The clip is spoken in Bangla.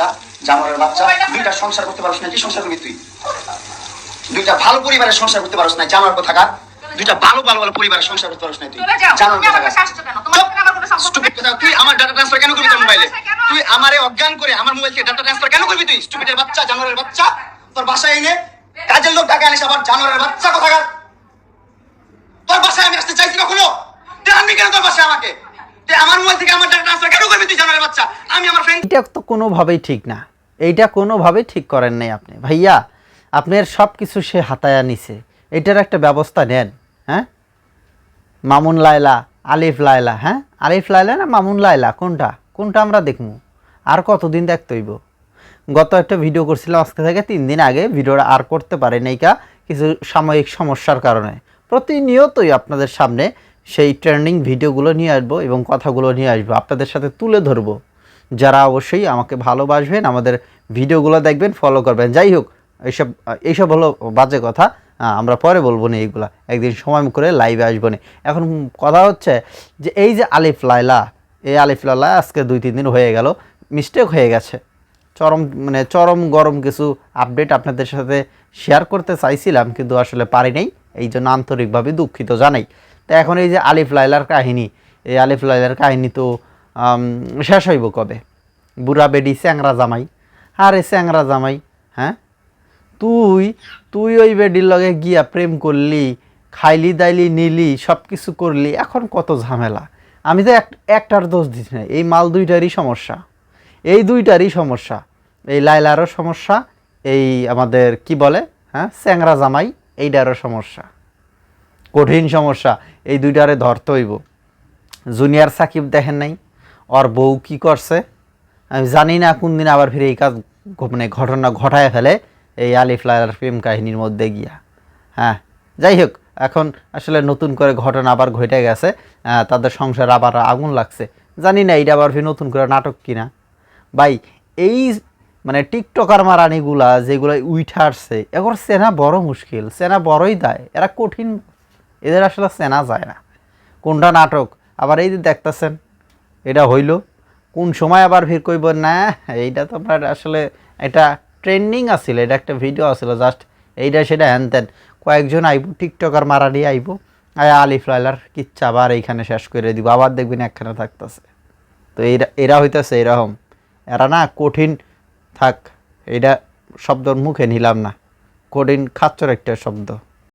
বাচ্চা, জানোয়ারের বাচ্চা, দুইটা সংসার করতে পারছ না, কি সংসার করবি তুই? দুইটা ভালো পরিবারের সংসার করতে পারছ না, জানোয়ার কোথাকার। দুইটা ভালো ভালো ভালো পরিবারের সংসার করতে পারছ না তুই, জানোয়ার কোথাকার। তুই আমার ডাটা ট্রান্সফার কেন করবি তোর মোবাইলে? তুই আমারে অজ্ঞান করে আমার মোবাইল থেকে ডাটা ট্রান্সফার কেন করবি তুই? স্টুপিডের বাচ্চা, জানোয়ারের বাচ্চা, তোর বাসায় এনে কাজের লোক টাকা আনিস, আবার জানোয়ারের বাচ্চা কোথাকার। তোর বাসায় আমি আসতে চাইছি কখনো? তুই আনবি কেন তোর বাসায় আমাকে? তুই আমার মোবাইল থেকে আমার ডাটা ট্রান্সফার কেন করবি তুই, জানোয়ারের বাচ্চা? আমি আমার ফ্রেন্ড। এটা তো কোনোভাবেই ঠিক না, এইটা কোনোভাবেই ঠিক করেন নাই আপনি ভাইয়া। আপনার সব কিছু সে হাতায়া নিছে, এটার একটা ব্যবস্থা নেন। হ্যাঁ, মামুন লায়লা, আলিফ লায়লা, হ্যাঁ আলিফ লায়লা না মামুন লায়লা, কোনটা কোনটা আমরা দেখবো? আর কতদিন দেখতে হইব? গত একটা ভিডিও করছিলাম আজকে থেকে 3 দিন আগে, ভিডিওটা আর করতে পারি নাই কিছু সাময়িক সমস্যার কারণে। প্রতিনিয়তই আপনাদের সামনে সেই ট্রেন্ডিং ভিডিওগুলো নিয়ে আসবো এবং কথাগুলো নিয়ে আসবো, আপনাদের সাথে তুলে ধরবো। যারা অবশ্যই আমাকে ভালোবাসবেন, আমাদের ভিডিওগুলো দেখবেন, ফলো করবেন। যাই হোক, এইসব হলো বাজে কথা, আমরা পরে বলবো না, এইগুলা একদিন সময় করে লাইভে আসবো না। এখন কথা হচ্ছে যে এই যে আলিফ লায়লা, এই আলিফ লায়লা আজকে 2-3 দিন হয়ে গেল, মিস্টেক হয়ে গেছে। চরম গরম কিছু আপডেট আপনাদের সাথে শেয়ার করতে চাইছিলাম, কিন্তু আসলে পারি নাই, এই জন্য আন্তরিকভাবে দুঃখিত জানাই। তো এখন এই যে আলিফ লায়লার কাহিনী, এই আলিফ লায়লার কাহিনী তো শেষ হইব কবে? বুড়া বেডি চ্যাংরা জামাই, আরে চ্যাংরা জামাই, হ্যাঁ তুই ওই বেডির লগে গিয়া প্রেম করলি, খাইলি দাইলি নিলি, সব কিছু করলি, এখন কত ঝামেলা। আমি তো একটার দোষ দিচ্ছি না, এই মাল দুইটারই সমস্যা, এই দুইটারই সমস্যা, এই লায়লারও সমস্যা, এই আমাদের কি বলে হ্যাঁ চ্যাংরা জামাই, এইটারও সমস্যা, কঠিন সমস্যা। এই দুইটারে ধরতে হইব। জুনিয়র সাকিব দেখেন নাই ওর বউ কি করছে? আমি জানি না কোন দিন আবার ফিরে এই কাজ ঘটনা ঘটায় ফেলে এই আলিফ লায়লার প্রেম কাহিনীর মধ্যে গিয়া। হ্যাঁ, যাই হোক, এখন আসলে নতুন করে ঘটনা আবার ঘটে গেছে, তাদের সংসার আবার আগুন লাগছে। জানি না এইটা আবার ফিরে নতুন করে নাটক কিনা। ভাই এই টিকটকার মারানিগুলা যেগুলো উইঠা আসছে, এগুলো চেনা বড় মুশকিল, চেনা বড়ই দায়, এরা কঠিন, এদের আসলে চেনা যায় না কোনটা নাটক। আবার এই যে দেখতেছেন এটা হইল, কোন সময় আবার ফির কইব না এইটা তো আপনার আসলে এটা ট্রেন্ডিং আছিল, এটা একটা ভিডিও আছিল জাস্ট এইটা সেটা হ্যান তেন, কয়েকজন আইব টিকটকার মারানি আইব, আলিফ লায়লার কিচ্ছা আবার এইখানে শেষ করে দিব, আবার দেখবেন একখানে থাকতেছে। তো এরা হইতেছে এরকম, এরা না কঠিন থাক, এইটা শব্দর মুখে নিলাম না, কঠিন খাচ্চর একটা শব্দ।